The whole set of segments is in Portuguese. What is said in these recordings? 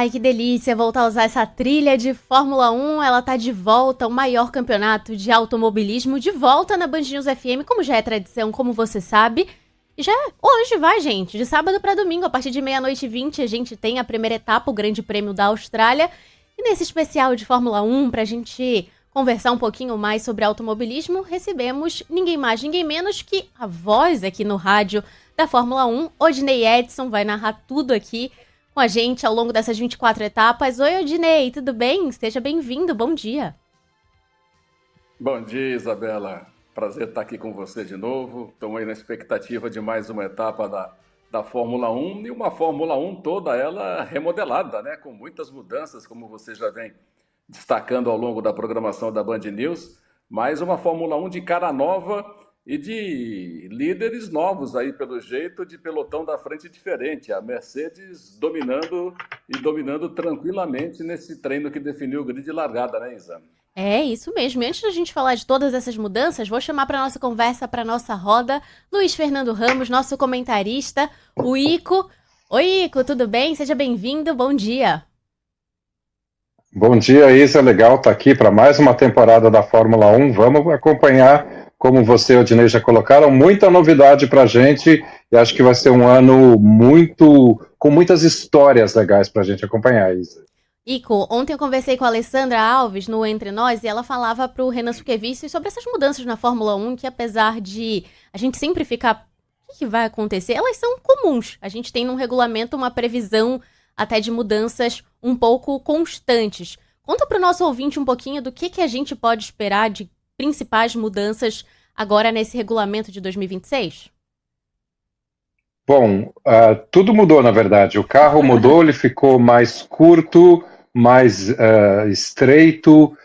Ai, que delícia voltar a usar essa trilha de Fórmula 1. Ela tá de volta, o maior campeonato de automobilismo, de volta na Band News FM, como já é tradição, como você sabe. E já hoje vai, gente, de sábado para domingo, a partir de 00h20, a gente tem a primeira etapa, o Grande Prêmio da Austrália. E nesse especial de Fórmula 1, pra gente conversar um pouquinho mais sobre automobilismo, recebemos ninguém mais, ninguém menos que a voz aqui no rádio da Fórmula 1. Odinei Edson vai narrar tudo aqui com a gente ao longo dessas 24 etapas. Oi, Odinei, tudo bem? Seja bem-vindo, bom dia. Bom dia, Isabela. Prazer estar aqui com você de novo. Estamos aí na expectativa de mais uma etapa da Fórmula 1 e uma Fórmula 1 toda ela remodelada, né? Com muitas mudanças, como você já vem destacando ao longo da programação da Band News. Mais uma Fórmula 1 de cara nova e de líderes novos aí, pelo jeito, de pelotão da frente diferente. A Mercedes dominando tranquilamente nesse treino que definiu o grid de largada, né, Isa? É isso mesmo. E antes da gente falar de todas essas mudanças, vou chamar para nossa conversa, para nossa roda, Luiz Fernando Ramos, nosso comentarista, o Ico. Oi, Ico, tudo bem? Seja bem-vindo, bom dia. Bom dia, Isa. Legal estar aqui para mais uma temporada da Fórmula 1. Vamos acompanhar, como você e o Odinei já colocaram, muita novidade para a gente e acho que vai ser um ano com muitas histórias legais para a gente acompanhar, Isa. Ico, ontem eu conversei com a Alessandra Alves no Entre Nós e ela falava para o Renan Suquevicius sobre essas mudanças na Fórmula 1 que, apesar de a gente sempre ficar o que vai acontecer, elas são comuns. A gente tem num regulamento uma previsão até de mudanças um pouco constantes. Conta para o nosso ouvinte um pouquinho do que a gente pode esperar de principais mudanças agora nesse regulamento de 2026? Bom, tudo mudou, na verdade. O carro mudou, ele ficou mais curto, mais estreito,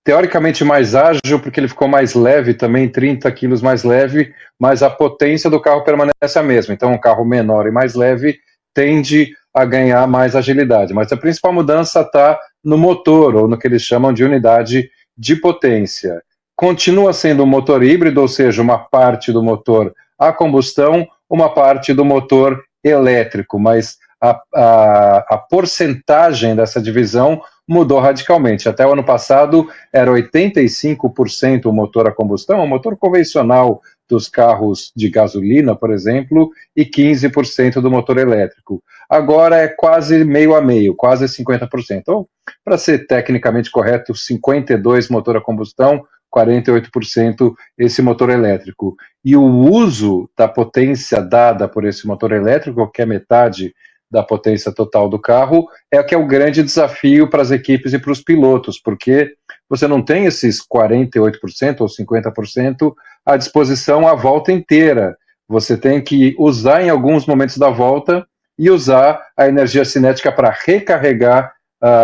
teoricamente mais ágil, porque ele ficou mais leve também, 30 quilos mais leve, mas a potência do carro permanece a mesma. Então, um carro menor e mais leve tende a ganhar mais agilidade. Mas a principal mudança está no motor, ou no que eles chamam de unidade de potência. Continua sendo um motor híbrido, ou seja, uma parte do motor a combustão, uma parte do motor elétrico, mas a porcentagem dessa divisão mudou radicalmente. Até o ano passado era 85% o motor a combustão, o motor convencional dos carros de gasolina, por exemplo, e 15% do motor elétrico. Agora é quase meio a meio, quase 50%. Ou, para ser tecnicamente correto, 52% motor a combustão, 48% esse motor elétrico. E o uso da potência dada por esse motor elétrico, que é metade da potência total do carro, é o que é o grande desafio para as equipes e para os pilotos, porque você não tem esses 48% ou 50% à disposição a volta inteira. Você tem que usar em alguns momentos da volta e usar a energia cinética para recarregar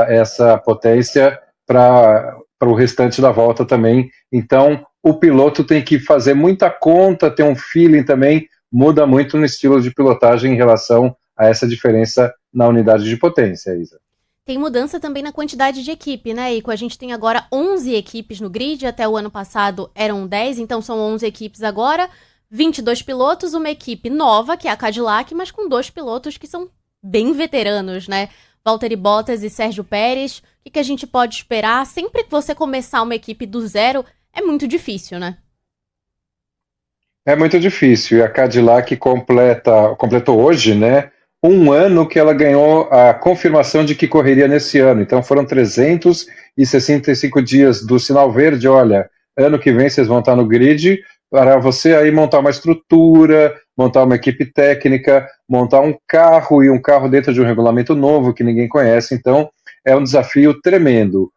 essa potência para o restante da volta também. Então, o piloto tem que fazer muita conta, ter um feeling também, muda muito no estilo de pilotagem em relação a essa diferença na unidade de potência, Isa. Tem mudança também na quantidade de equipe, né, Ico? A gente tem agora 11 equipes no grid, até o ano passado eram 10, então são 11 equipes agora, 22 pilotos, uma equipe nova, que é a Cadillac, mas com 2 pilotos que são bem veteranos, né? Valtteri Bottas e Sérgio Pérez. O que a gente pode esperar? Sempre que você começar uma equipe do zero, é muito difícil, né? É muito difícil, e a Cadillac completou hoje, né, um ano que ela ganhou a confirmação de que correria nesse ano. Então foram 365 dias do sinal verde. Olha, ano que vem vocês vão estar no grid para você aí montar uma estrutura, montar uma equipe técnica, montar um carro, e um carro dentro de um regulamento novo que ninguém conhece. Então é um desafio tremendo.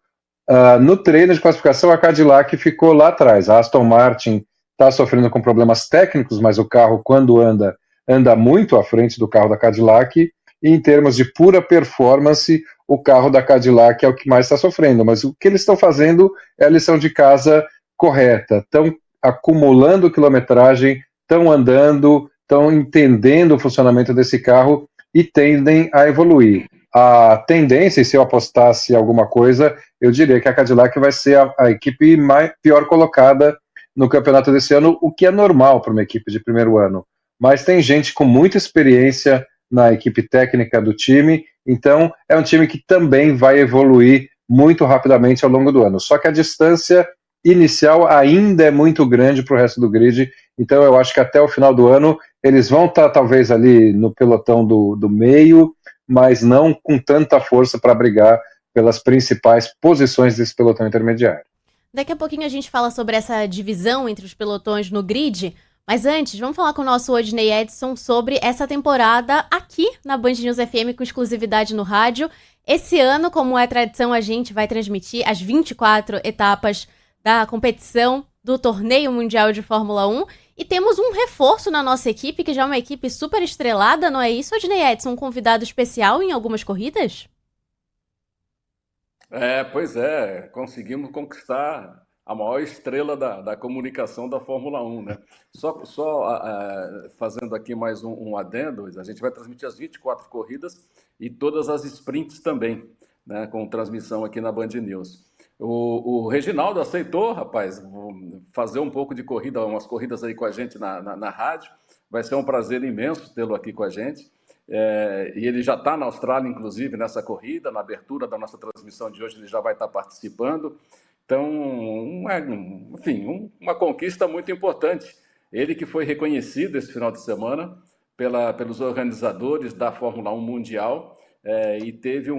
No treino de classificação, a Cadillac ficou lá atrás. A Aston Martin está sofrendo com problemas técnicos, mas o carro, quando anda muito à frente do carro da Cadillac, e em termos de pura performance, o carro da Cadillac é o que mais está sofrendo. Mas o que eles estão fazendo é a lição de casa correta. Estão acumulando quilometragem, estão andando, estão entendendo o funcionamento desse carro e tendem a evoluir. A tendência, e se eu apostasse alguma coisa, eu diria que a Cadillac vai ser a equipe pior colocada no campeonato desse ano, o que é normal para uma equipe de primeiro ano. Mas tem gente com muita experiência na equipe técnica do time Então, é um time que também vai evoluir muito rapidamente ao longo do ano. Só que a distância inicial ainda é muito grande para o resto do grid, então eu acho que até o final do ano eles vão estar talvez ali no pelotão do meio, mas não com tanta força para brigar pelas principais posições desse pelotão intermediário. Daqui a pouquinho a gente fala sobre essa divisão entre os pelotões no grid, mas antes, vamos falar com o nosso Odinei Edson sobre essa temporada aqui na Band News FM com exclusividade no rádio. Esse ano, como é tradição, a gente vai transmitir as 24 etapas da competição do Torneio Mundial de Fórmula 1 e temos um reforço na nossa equipe, que já é uma equipe super estrelada, não é isso, Odinei Edson? Um convidado especial em algumas corridas? Pois é, conseguimos conquistar a maior estrela da comunicação da Fórmula 1, né? Fazendo aqui mais um adendo, a gente vai transmitir as 24 corridas e todas as sprints também, né? Com transmissão aqui na Band News. O Reginaldo aceitou, rapaz, fazer um pouco de corrida, umas corridas aí com a gente na rádio. Vai ser um prazer imenso tê-lo aqui com a gente. E ele já está na Austrália, inclusive, nessa corrida, na abertura da nossa transmissão de hoje, ele já vai estar participando. Então, uma conquista muito importante. Ele que foi reconhecido esse final de semana pelos organizadores da Fórmula 1 Mundial e teve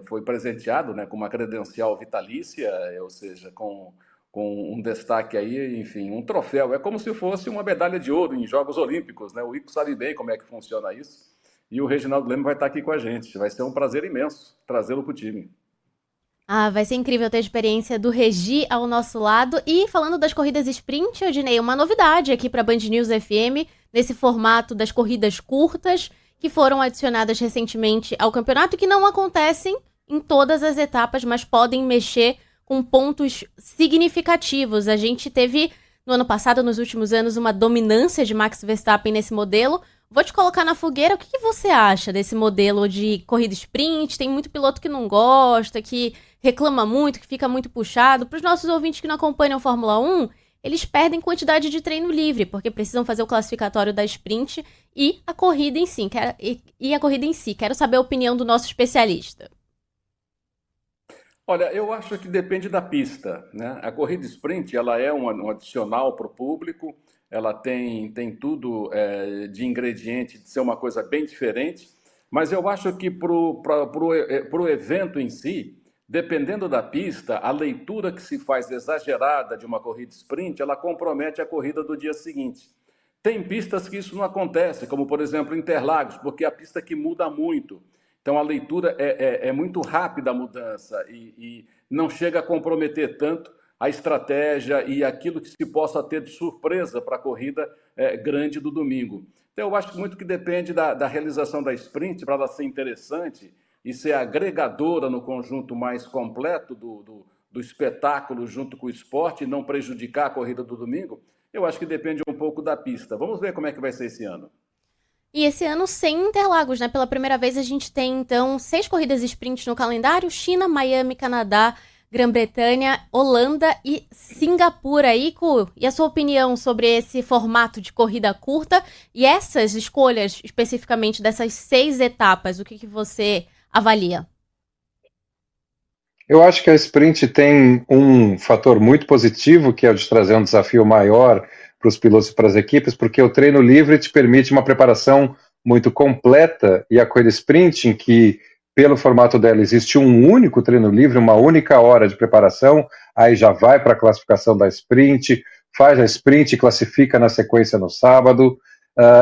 foi presenteado, né, com uma credencial vitalícia, ou seja, com um destaque aí, enfim, um troféu. É como se fosse uma medalha de ouro em Jogos Olímpicos, né? O Ico sabe bem como é que funciona isso. E o Reginaldo Leme vai estar aqui com a gente. Vai ser um prazer imenso trazê-lo para o time. Vai ser incrível ter a experiência do Regi ao nosso lado. E falando das corridas sprint, Odinei, uma novidade aqui para a Band News FM, nesse formato das corridas curtas, que foram adicionadas recentemente ao campeonato, que não acontecem em todas as etapas, mas podem mexer com pontos significativos. A gente teve, no ano passado, nos últimos anos, uma dominância de Max Verstappen nesse modelo. Vou te colocar na fogueira, o que você acha desse modelo de corrida sprint? Tem muito piloto que não gosta, que reclama muito, que fica muito puxado. Para os nossos ouvintes que não acompanham a Fórmula 1, eles perdem quantidade de treino livre, porque precisam fazer o classificatório da sprint e a corrida em si. Quero saber a opinião do nosso especialista. Olha, eu acho que depende da pista, né? A corrida sprint, ela é um adicional para o público, ela tem tudo de ingrediente de ser uma coisa bem diferente, mas eu acho que para o evento em si, dependendo da pista, a leitura que se faz exagerada de uma corrida sprint, ela compromete a corrida do dia seguinte. Tem pistas que isso não acontece, como por exemplo Interlagos, porque é a pista que muda muito. Então a leitura é muito rápida a mudança e não chega a comprometer tanto a estratégia e aquilo que se possa ter de surpresa para a corrida grande do domingo. Então eu acho muito que depende da realização da sprint para ela ser interessante e ser agregadora no conjunto mais completo do espetáculo junto com o esporte e não prejudicar a corrida do domingo. Eu acho que depende um pouco da pista. Vamos ver como é que vai ser esse ano. E esse ano sem Interlagos, né? Pela primeira vez a gente tem, então, 6 corridas sprint no calendário: China, Miami, Canadá, Grã-Bretanha, Holanda e Singapura. Ico, e a sua opinião sobre esse formato de corrida curta e essas escolhas especificamente dessas 6 etapas? O que você avalia? Eu acho que a sprint tem um fator muito positivo, que é o de trazer um desafio maior para os pilotos e para as equipes, porque o treino livre te permite uma preparação muito completa, e a corrida sprint, em que pelo formato dela existe um único treino livre, uma única hora de preparação, aí já vai para a classificação da sprint, faz a sprint e classifica na sequência no sábado.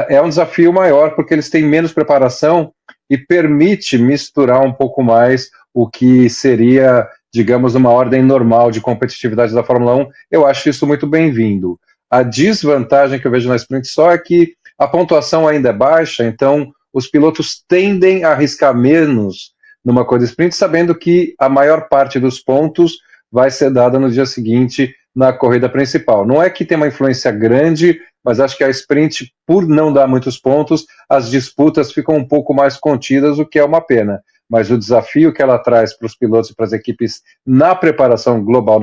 É um desafio maior porque eles têm menos preparação e permite misturar um pouco mais o que seria, digamos, uma ordem normal de competitividade da Fórmula 1. Eu acho isso muito bem-vindo. A desvantagem que eu vejo na sprint só é que a pontuação ainda é baixa, então os pilotos tendem a arriscar menos numa corrida sprint, sabendo que a maior parte dos pontos vai ser dada no dia seguinte na corrida principal. Não é que tem uma influência grande, mas acho que a sprint, por não dar muitos pontos, as disputas ficam um pouco mais contidas, o que é uma pena. Mas o desafio que ela traz para os pilotos e para as equipes na preparação global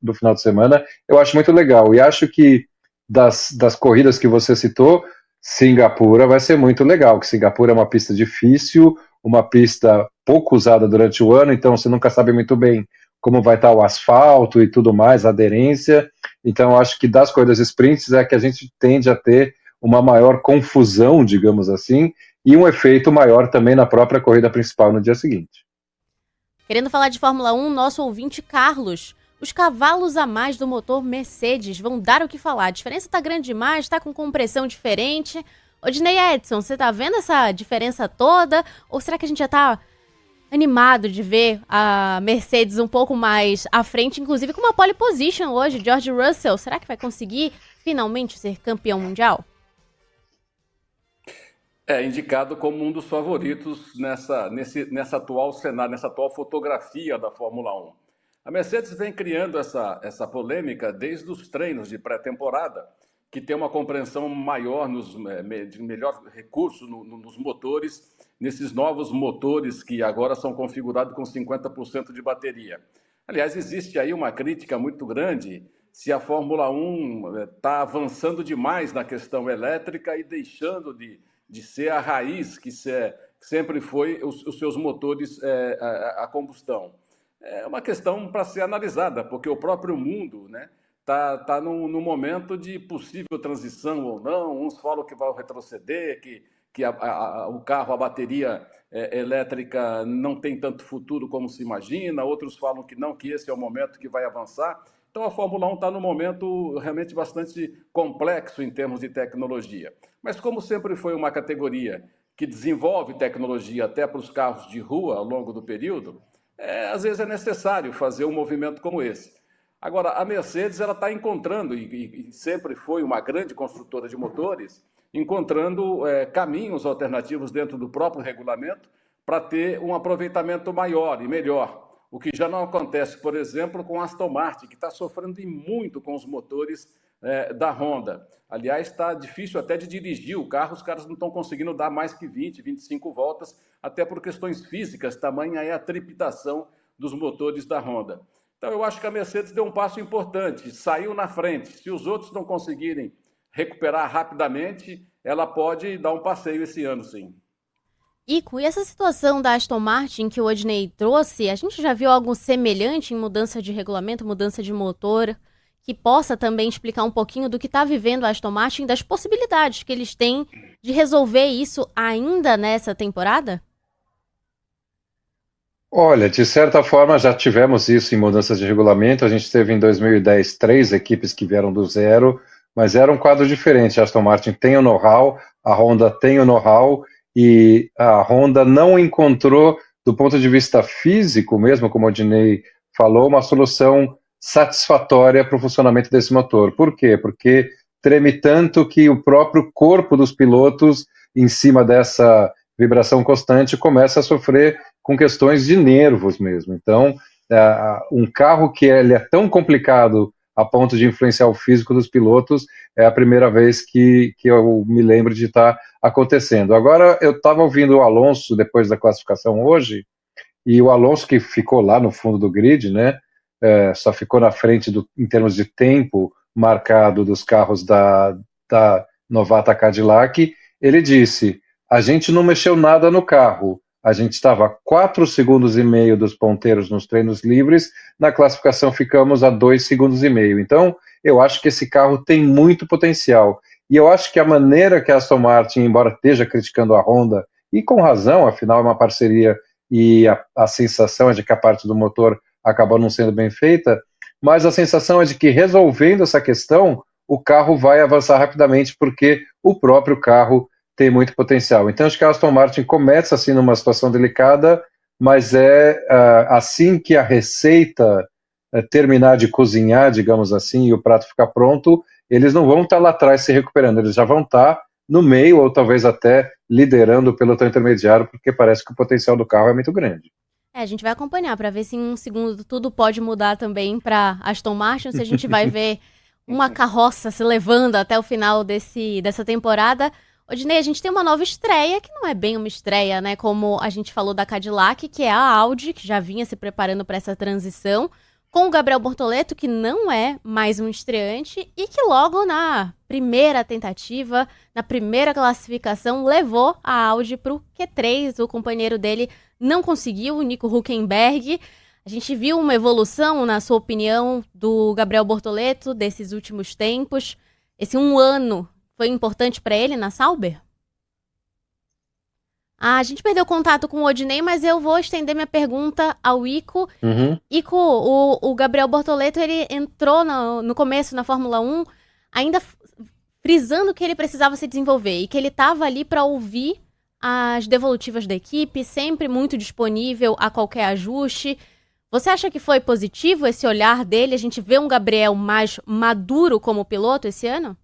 do final de semana, eu acho muito legal. E acho que das corridas que você citou, Singapura vai ser muito legal, que Singapura é uma pista difícil, uma pista pouco usada durante o ano, então você nunca sabe muito bem como vai estar o asfalto e tudo mais, a aderência. Então, acho que das corridas sprints é que a gente tende a ter uma maior confusão, digamos assim, e um efeito maior também na própria corrida principal no dia seguinte. Querendo falar de Fórmula 1, nosso ouvinte Carlos. Os cavalos a mais do motor Mercedes vão dar o que falar. A diferença tá grande demais, tá com compressão diferente. Odinei Edson, você tá vendo essa diferença toda? Ou será que a gente já tá animado de ver a Mercedes um pouco mais à frente, inclusive com uma pole position hoje, George Russell? Será que vai conseguir finalmente ser campeão mundial? É indicado como um dos favoritos nessa atual cenário, nessa atual fotografia da Fórmula 1. A Mercedes vem criando essa polêmica desde os treinos de pré-temporada, que tem uma compreensão maior, de melhor recurso nos motores, nesses novos motores que agora são configurados com 50% de bateria. Aliás, existe aí uma crítica muito grande se a Fórmula 1 está avançando demais na questão elétrica e deixando de ser a raiz que sempre foi os seus motores a combustão. É uma questão para ser analisada, porque o próprio mundo, né, tá num momento de possível transição ou não. Uns falam que vai retroceder, que o carro, a bateria elétrica não tem tanto futuro como se imagina, outros falam que não, que esse é o momento que vai avançar. Então a Fórmula 1 está num momento realmente bastante complexo em termos de tecnologia. Mas como sempre foi uma categoria que desenvolve tecnologia até para os carros de rua ao longo do período, às vezes é necessário fazer um movimento como esse. Agora, a Mercedes está encontrando, e sempre foi uma grande construtora de motores, encontrando caminhos alternativos dentro do próprio regulamento para ter um aproveitamento maior e melhor. O que já não acontece, por exemplo, com a Aston Martin, que está sofrendo muito com os motores da Honda. Aliás, está difícil até de dirigir o carro, os caras não estão conseguindo dar mais que 20, 25 voltas, até por questões físicas, tamanha é a trepidação dos motores da Honda. Então, eu acho que a Mercedes deu um passo importante, saiu na frente. Se os outros não conseguirem recuperar rapidamente, ela pode dar um passeio esse ano, sim. Ico, e essa situação da Aston Martin que o Odinei trouxe, a gente já viu algo semelhante em mudança de regulamento, mudança de motor, que possa também explicar um pouquinho do que está vivendo a Aston Martin, das possibilidades que eles têm de resolver isso ainda nessa temporada? Olha, de certa forma já tivemos isso em mudanças de regulamento. A gente teve em 2010 3 equipes que vieram do zero, mas era um quadro diferente. A Aston Martin tem o know-how, a Honda tem o know-how, e a Honda não encontrou, do ponto de vista físico mesmo, como o Odinei falou, uma solução satisfatória para o funcionamento desse motor. Por quê? Porque treme tanto que o próprio corpo dos pilotos, em cima dessa vibração constante, começa a sofrer com questões de nervos mesmo. Então, um carro que ele é tão complicado a ponto de influenciar o físico dos pilotos, é a primeira vez que eu me lembro de estar acontecendo. Agora, eu estava ouvindo o Alonso depois da classificação hoje, e o Alonso, que ficou lá no fundo do grid, né, só ficou na frente em termos de tempo marcado dos carros da novata Cadillac, ele disse: a gente não mexeu nada no carro, a gente estava a 4,5 segundos dos ponteiros nos treinos livres, na classificação ficamos a 2,5 segundos. Então, eu acho que esse carro tem muito potencial. E eu acho que a maneira que a Aston Martin, embora esteja criticando a Honda, e com razão, afinal é uma parceria, e a sensação é de que a parte do motor acabou não sendo bem feita, mas a sensação é de que resolvendo essa questão, o carro vai avançar rapidamente, porque o próprio carro tem muito potencial. Então, acho que a Aston Martin começa assim numa situação delicada, mas assim que a receita terminar de cozinhar, digamos assim, e o prato ficar pronto, eles não vão estar lá atrás se recuperando, eles já vão estar no meio, ou talvez até liderando o pelotão intermediário, porque parece que o potencial do carro é muito grande. A gente vai acompanhar para ver se em um segundo tudo pode mudar também para Aston Martin, se a gente vai ver uma carroça se levando até o final dessa temporada. Odinei, a gente tem uma nova estreia, que não é bem uma estreia, né? Como a gente falou da Cadillac, que é a Audi, que já vinha se preparando para essa transição. com o Gabriel Bortoleto, que não é mais um estreante e que logo na primeira tentativa, na primeira classificação, levou a Audi para o Q3. O companheiro dele não conseguiu, o Nico Hülkenberg. A gente viu uma evolução, na sua opinião, do Gabriel Bortoleto desses últimos tempos. Esse um ano foi importante para ele na Sauber? A gente perdeu contato com o Odinei, mas eu vou estender minha pergunta ao Ico. Ico, o Gabriel Bortoleto, ele entrou no começo na Fórmula 1, ainda frisando que ele precisava se desenvolver e que ele estava ali para ouvir as devolutivas da equipe, sempre muito disponível a qualquer ajuste. Você acha que foi positivo esse olhar dele? A gente vê um Gabriel mais maduro como piloto esse ano?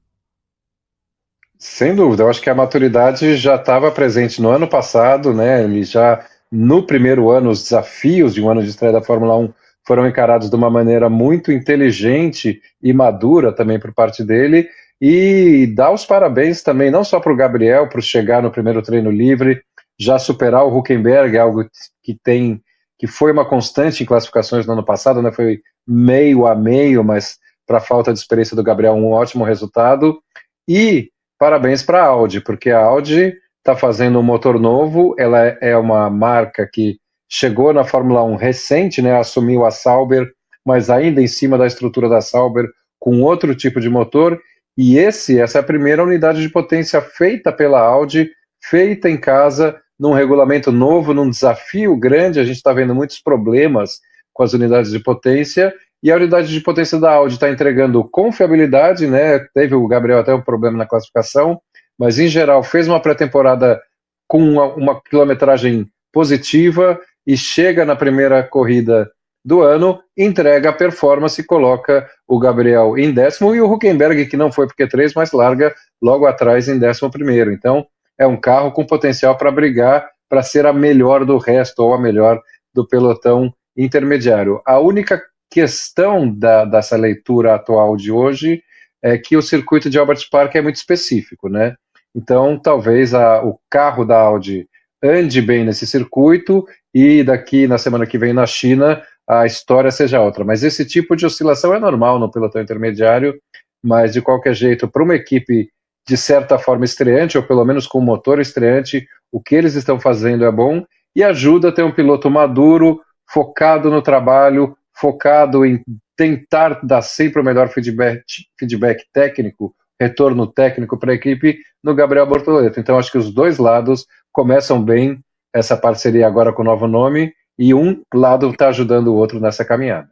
Sem dúvida, eu acho que a maturidade já estava presente no ano passado, né? Ele já, no primeiro ano, os desafios de um ano de estreia da Fórmula 1 foram encarados de uma maneira muito inteligente e madura também por parte dele, e dá os parabéns também, não só para o Gabriel, por chegar no primeiro treino livre, já superar o Hülkenberg, algo que foi uma constante em classificações no ano passado, né? Foi meio a meio, mas para a falta de experiência do Gabriel, um ótimo resultado. E parabéns para a Audi, porque a Audi está fazendo um motor novo, ela é uma marca que chegou na Fórmula 1 recente, né, assumiu a Sauber, mas ainda em cima da estrutura da Sauber, com outro tipo de motor, e essa é a primeira unidade de potência feita pela Audi, feita em casa, num regulamento novo, num desafio grande. A gente está vendo muitos problemas com as unidades de potência, e a unidade de potência da Audi está entregando confiabilidade, né? Teve o Gabriel até um problema na classificação, mas em geral fez uma pré-temporada com uma quilometragem positiva e chega na primeira corrida do ano, entrega a performance e coloca o Gabriel em 10º e o Hülkenberg, que não foi porque Q3, mas larga logo atrás em 11º. Então é um carro com potencial para brigar, para ser a melhor do resto ou a melhor do pelotão intermediário. A única questão dessa leitura atual de hoje é que o circuito de Albert Park é muito específico, né? Então, talvez o carro da Audi ande bem nesse circuito e daqui na semana que vem na China a história seja outra. Mas esse tipo de oscilação é normal no pelotão intermediário, mas de qualquer jeito, para uma equipe de certa forma estreante, ou pelo menos com motor estreante, o que eles estão fazendo é bom e ajuda a ter um piloto maduro, focado no trabalho, focado em tentar dar sempre o melhor feedback técnico, retorno técnico para a equipe no Gabriel Bortoleto. Então acho que os dois lados começam bem essa parceria agora com o novo nome, e um lado está ajudando o outro nessa caminhada.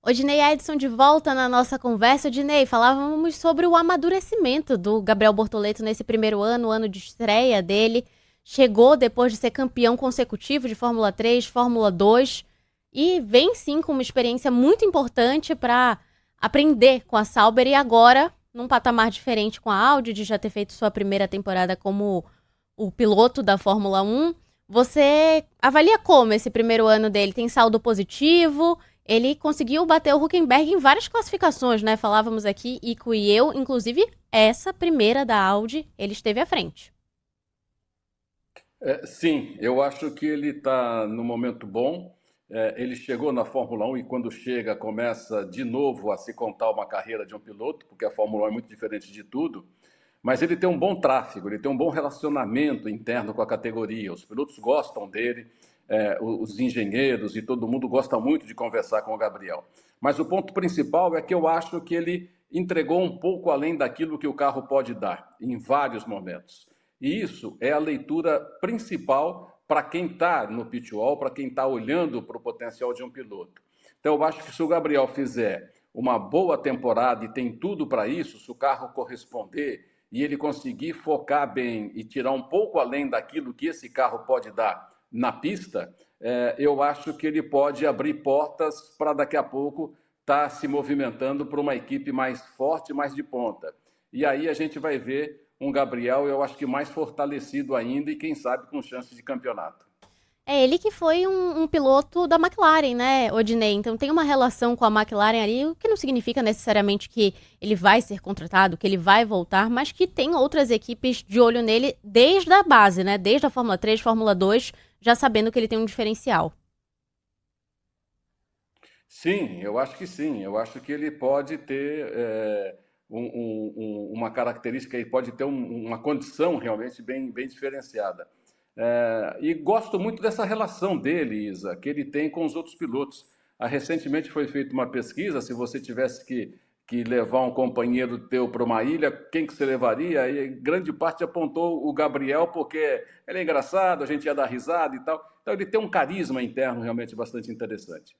Odinei Edson de volta na nossa conversa. Odinei, falávamos sobre o amadurecimento do Gabriel Bortoleto nesse primeiro ano de estreia dele. Chegou depois de ser campeão consecutivo de Fórmula 3, Fórmula 2, e vem sim com uma experiência muito importante para aprender com a Sauber e agora num patamar diferente com a Audi, de já ter feito sua primeira temporada como o piloto da Fórmula 1. Você avalia como esse primeiro ano dele? Tem saldo positivo? Ele conseguiu bater o Hülkenberg em várias classificações, né? Falávamos aqui, Ico e eu, inclusive essa primeira da Audi, ele esteve à frente. Sim, eu acho que ele está no momento bom. Ele chegou na Fórmula 1 e quando chega começa de novo a se contar uma carreira de um piloto, porque a Fórmula 1 é muito diferente de tudo. Mas ele tem um bom tráfego, ele tem um bom relacionamento interno com a categoria. Os pilotos gostam dele, os engenheiros e todo mundo gosta muito de conversar com o Gabriel. Mas o ponto principal é que eu acho que ele entregou um pouco além daquilo que o carro pode dar, em vários momentos. E isso é a leitura principal para quem está no pit wall, para quem está olhando para o potencial de um piloto. Então eu acho que se o Gabriel fizer uma boa temporada e tem tudo para isso, se o carro corresponder e ele conseguir focar bem e tirar um pouco além daquilo que esse carro pode dar na pista, eu acho que ele pode abrir portas para daqui a pouco estar se movimentando para uma equipe mais forte, mais de ponta. E aí a gente vai ver um Gabriel, eu acho que mais fortalecido ainda e quem sabe com chances de campeonato. É ele que foi um piloto da McLaren, né, Odinei? Então tem uma relação com a McLaren ali, o que não significa necessariamente que ele vai ser contratado, que ele vai voltar, mas que tem outras equipes de olho nele desde a base, né? Desde a Fórmula 3, Fórmula 2, já sabendo que ele tem um diferencial. Sim, eu acho que sim. Eu acho que ele pode ter uma característica, ele pode ter uma condição realmente bem diferenciada. E gosto muito dessa relação dele, Isa, que ele tem com os outros pilotos. Recentemente foi feita uma pesquisa, se você tivesse que levar um companheiro teu para uma ilha, quem que você levaria? E grande parte apontou o Gabriel, porque ele é engraçado, a gente ia dar risada e tal. Então ele tem um carisma interno realmente bastante interessante.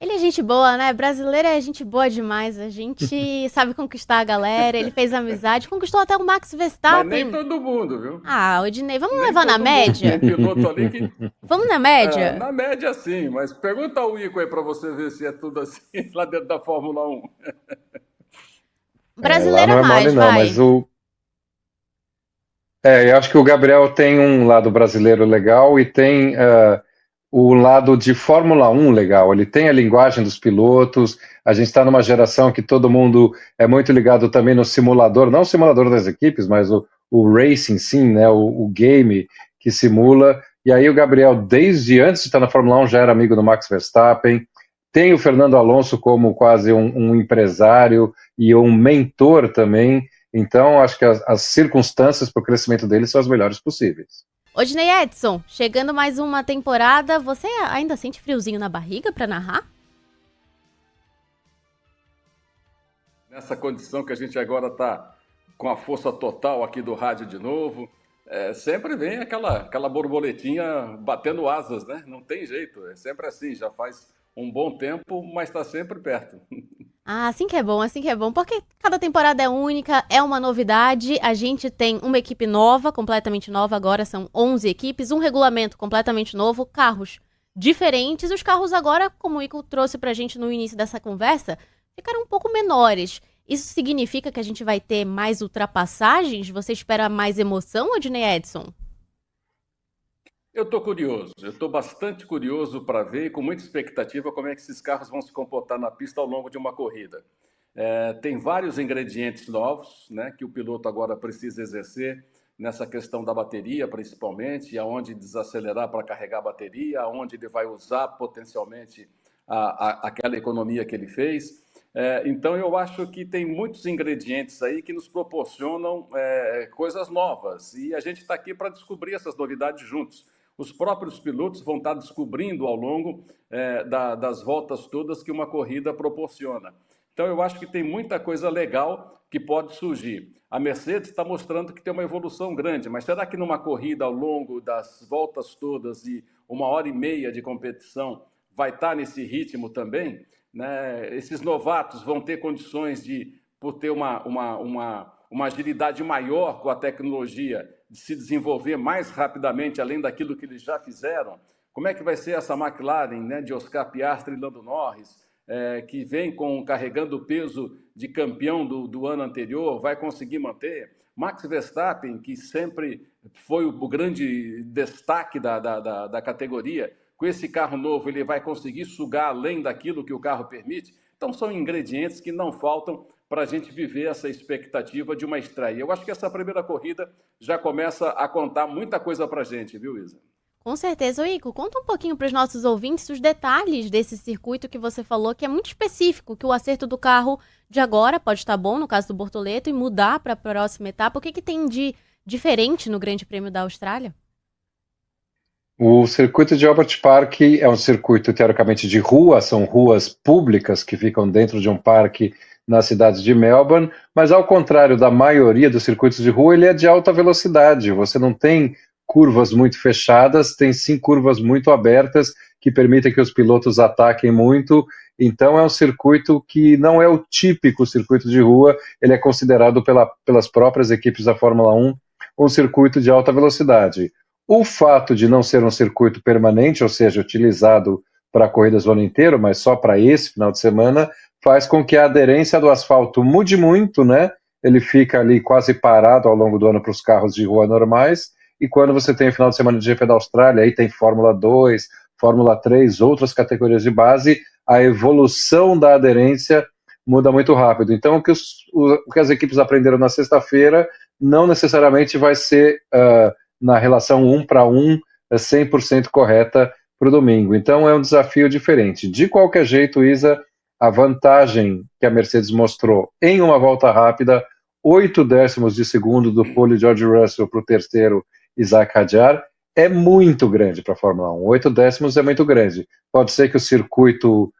Ele é gente boa, né? Brasileiro é gente boa demais. A gente sabe conquistar a galera. Ele fez amizade, conquistou até o Max Mas nem Verstappen. todo mundo, viu? Ah, Odinei, vamos Nem levar na todo mundo. Tem média? piloto ali que. Vamos na média? Na média, sim, mas pergunta ao Ico aí para você ver se é tudo assim lá dentro da Fórmula 1. Lá Brasileiro não é é mole mais, não, mas vai. eu acho que o Gabriel tem um lado brasileiro legal e tem o lado de Fórmula 1 legal. Ele tem a linguagem dos pilotos. A gente está numa geração que todo mundo é muito ligado também no simulador, não o simulador das equipes, mas o racing, sim, né? O game que simula. E aí o Gabriel, desde antes de estar na Fórmula 1, já era amigo do Max Verstappen. Tem o Fernando Alonso como quase um empresário e um mentor também. Então, acho que as circunstâncias para o crescimento dele são as melhores possíveis. Odinei Edson, chegando mais uma temporada, você ainda sente friozinho na barriga pra narrar? Nessa condição que a gente agora está com a força total aqui do rádio de novo, sempre vem aquela borboletinha batendo asas, né? Não tem jeito, é sempre assim, já faz um bom tempo, mas está sempre perto. Ah, assim que é bom, porque cada temporada é única, é uma novidade. A gente tem uma equipe nova, completamente nova, agora são 11 equipes, um regulamento completamente novo, carros diferentes. Os carros agora, como o Ico trouxe pra gente no início dessa conversa, ficaram um pouco menores. Isso significa que a gente vai ter mais ultrapassagens? Você espera mais emoção, Odinei Edson? Eu estou bastante curioso para ver e com muita expectativa como é que esses carros vão se comportar na pista ao longo de uma corrida. Tem vários ingredientes novos, né, que o piloto agora precisa exercer nessa questão da bateria, principalmente, aonde desacelerar para carregar a bateria, aonde ele vai usar potencialmente aquela economia que ele fez. Então, eu acho que tem muitos ingredientes aí que nos proporcionam coisas novas e a gente está aqui para descobrir essas novidades juntos. Os próprios pilotos vão estar descobrindo ao longo das voltas todas que uma corrida proporciona. Então, eu acho que tem muita coisa legal que pode surgir. A Mercedes está mostrando que tem uma evolução grande, mas será que numa corrida ao longo das voltas todas e 1h30 de competição vai estar nesse ritmo também? Né? Esses novatos vão ter condições de, por ter uma agilidade maior com a tecnologia, de se desenvolver mais rapidamente, além daquilo que eles já fizeram? Como é que vai ser essa McLaren, né, de Oscar Piastri e Lando Norris, que vem carregando o peso de campeão do ano anterior, vai conseguir manter? Max Verstappen, que sempre foi o grande destaque da categoria, com esse carro novo ele vai conseguir sugar além daquilo que o carro permite? Então são ingredientes que não faltam para a gente viver essa expectativa de uma estreia. Eu acho que essa primeira corrida já começa a contar muita coisa para a gente, viu, Isa? Com certeza. Ô, Ico, conta um pouquinho para os nossos ouvintes os detalhes desse circuito que você falou, que é muito específico, que o acerto do carro de agora pode estar bom, no caso do Bortoleto, e mudar para a próxima etapa. O que tem de diferente no Grande Prêmio da Austrália? O circuito de Albert Park é um circuito teoricamente de rua, são ruas públicas que ficam dentro de um parque na cidade de Melbourne, mas ao contrário da maioria dos circuitos de rua, ele é de alta velocidade. Você não tem curvas muito fechadas, tem sim curvas muito abertas que permitem que os pilotos ataquem muito. Então é um circuito que não é o típico circuito de rua, ele é considerado pelas próprias equipes da Fórmula 1 um circuito de alta velocidade. O fato de não ser um circuito permanente, ou seja, utilizado para corridas o ano inteiro, mas só para esse final de semana, faz com que a aderência do asfalto mude muito, né? Ele fica ali quase parado ao longo do ano para os carros de rua normais, e quando você tem o final de semana de GP da Austrália, aí tem Fórmula 2, Fórmula 3, outras categorias de base, a evolução da aderência muda muito rápido. Então, o que as equipes aprenderam na sexta-feira não necessariamente vai ser na relação 1 para 1 100% correta, para o domingo. Então é um desafio diferente. De qualquer jeito, Isa, a vantagem que a Mercedes mostrou em uma volta rápida, 8 décimos de segundo do pole George Russell para o terceiro Isaac Hadjar, é muito grande para a Fórmula 1. 8 décimos é muito grande. Pode ser que o circuito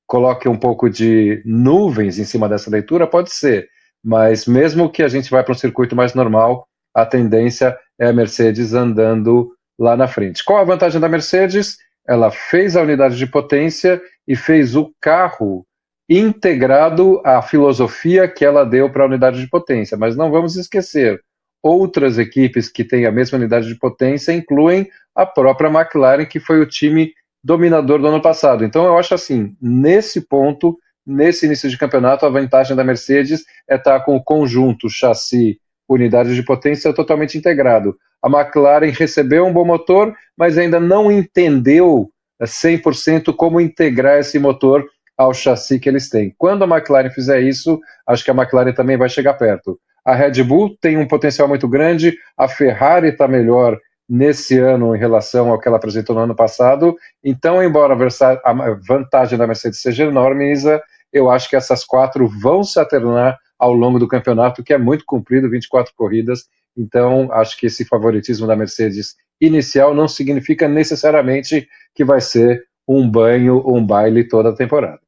coloque um pouco de nuvens em cima dessa leitura, pode ser, mas mesmo que a gente vá para um circuito mais normal, a tendência é a Mercedes andando lá na frente. Qual a vantagem da Mercedes? Ela fez a unidade de potência e fez o carro integrado à filosofia que ela deu para a unidade de potência, mas não vamos esquecer, outras equipes que têm a mesma unidade de potência incluem a própria McLaren, que foi o time dominador do ano passado. Então eu acho assim, nesse ponto, nesse início de campeonato, a vantagem da Mercedes é estar com o conjunto chassi, unidade de potência totalmente integrado. A McLaren recebeu um bom motor, mas ainda não entendeu 100% como integrar esse motor ao chassi que eles têm. Quando a McLaren fizer isso, acho que a McLaren também vai chegar perto. A Red Bull tem um potencial muito grande, a Ferrari está melhor nesse ano em relação ao que ela apresentou no ano passado, então, embora a vantagem da Mercedes seja enorme, Isa, eu acho que essas 4 vão se alternar ao longo do campeonato, que é muito comprido, 24 corridas, então acho que esse favoritismo da Mercedes inicial não significa necessariamente que vai ser um banho ou um baile toda a temporada.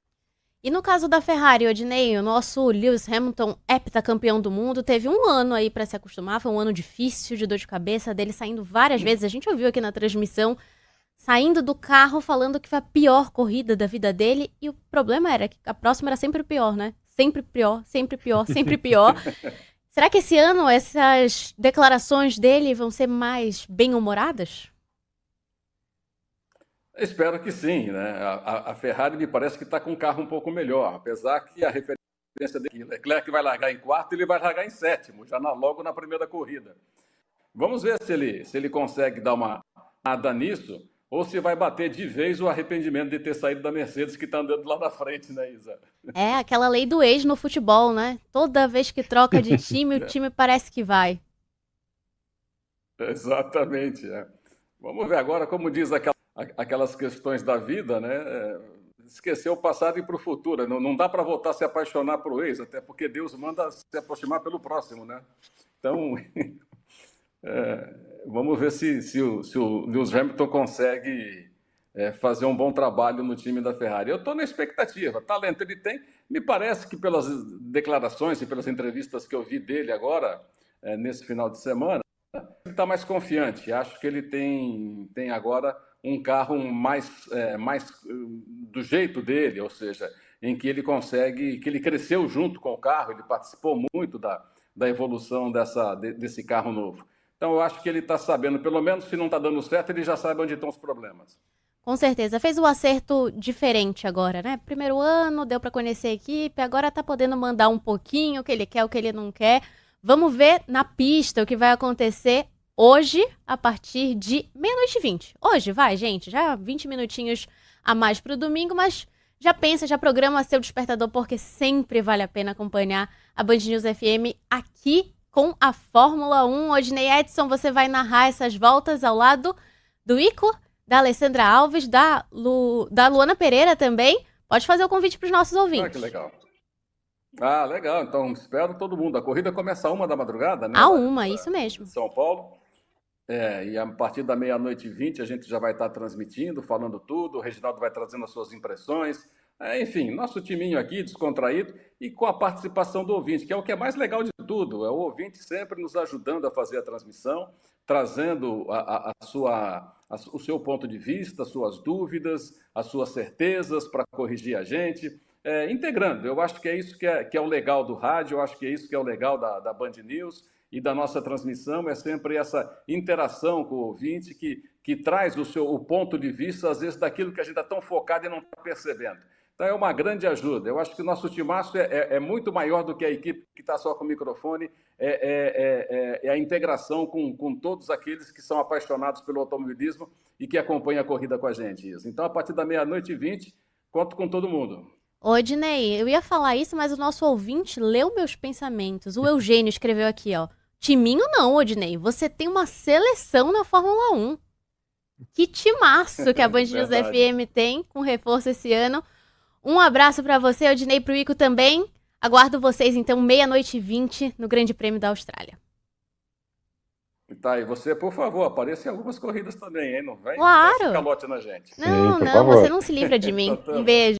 E no caso da Ferrari, Odinei, o nosso Lewis Hamilton, heptacampeão do mundo, teve um ano aí para se acostumar, foi um ano difícil, de dor de cabeça, dele saindo várias vezes, a gente ouviu aqui na transmissão, saindo do carro, falando que foi a pior corrida da vida dele, e o problema era que a próxima era sempre pior, né? Sempre pior, sempre pior, sempre pior. Será que esse ano essas declarações dele vão ser mais bem-humoradas? Espero que sim, né? A Ferrari me parece que está com um carro um pouco melhor, apesar que a referência dele, Leclerc vai largar em quarto, ele vai largar em sétimo, já logo na primeira corrida. Vamos ver se ele consegue dar uma nada nisso, ou se vai bater de vez o arrependimento de ter saído da Mercedes, que está andando lá na frente, né, Isa? É, aquela lei do ex no futebol, né? Toda vez que troca de time, o time parece que vai. Exatamente, é. Vamos ver agora, como diz aquelas questões da vida, né? Esquecer o passado e ir para o futuro. Não dá para voltar a se apaixonar por ex, até porque Deus manda se aproximar pelo próximo, né? Então, vamos ver se o Lewis Hamilton consegue fazer um bom trabalho no time da Ferrari. Eu estou na expectativa. Talento ele tem. Me parece que pelas declarações e pelas entrevistas que eu vi dele agora, nesse final de semana, ele está mais confiante. Acho que ele tem agora um carro mais do jeito dele, ou seja, em que ele consegue, que ele cresceu junto com o carro, ele participou muito da evolução desse carro novo. Então eu acho que ele está sabendo, pelo menos se não está dando certo, ele já sabe onde estão os problemas. Com certeza. Fez o acerto diferente agora, né? Primeiro ano, deu para conhecer a equipe, agora tá podendo mandar um pouquinho o que ele quer, o que ele não quer. Vamos ver na pista o que vai acontecer hoje, a partir de 00h20. Hoje, vai, gente, já 20 minutinhos a mais pro domingo, mas já pensa, já programa seu despertador, porque sempre vale a pena acompanhar a Band News FM aqui com a Fórmula 1. Odinei Edson, você vai narrar essas voltas ao lado do Ico, da Alessandra Alves, da Luana Pereira também. Pode fazer o convite para os nossos ouvintes. Ah, que legal. Ah, legal. Então, espero todo mundo. A corrida começa às 1h da, né? À 1, isso mesmo. São Paulo. E a partir da 00h20 a gente já vai estar transmitindo, falando tudo. O Reginaldo vai trazendo as suas impressões. Enfim, nosso timinho aqui, descontraído, e com a participação do ouvinte, que é o que é mais legal de tudo. É o ouvinte sempre nos ajudando a fazer a transmissão, trazendo o seu ponto de vista, as suas dúvidas, as suas certezas para corrigir a gente. Integrando. Eu acho que é isso que é o legal do rádio, eu acho que é isso que é o legal da Band News e da nossa transmissão, é sempre essa interação com o ouvinte que traz o ponto de vista, às vezes, daquilo que a gente está tão focado e não está percebendo. Então, é uma grande ajuda. Eu acho que o nosso timaço é muito maior do que a equipe que está só com o microfone, é a integração com todos aqueles que são apaixonados pelo automobilismo e que acompanham a corrida com a gente. Então, a partir da 00h20, conto com todo mundo. Odinei, eu ia falar isso, mas o nosso ouvinte leu meus pensamentos. O Eugênio escreveu aqui, ó. Timinho não, Odinei. Você tem uma seleção na Fórmula 1. Que timaço que a Band News Verdade. FM tem com reforço esse ano. Um abraço pra você, Odinei, pro Ico também. Aguardo vocês, então, 00h20 no Grande Prêmio da Austrália. E tá, e você, por favor, apareça em algumas corridas também, hein? Não vem? Desce Claro! calote na gente. Sim, Não, por não, favor. você não se livra de mim. Então, Um beijo.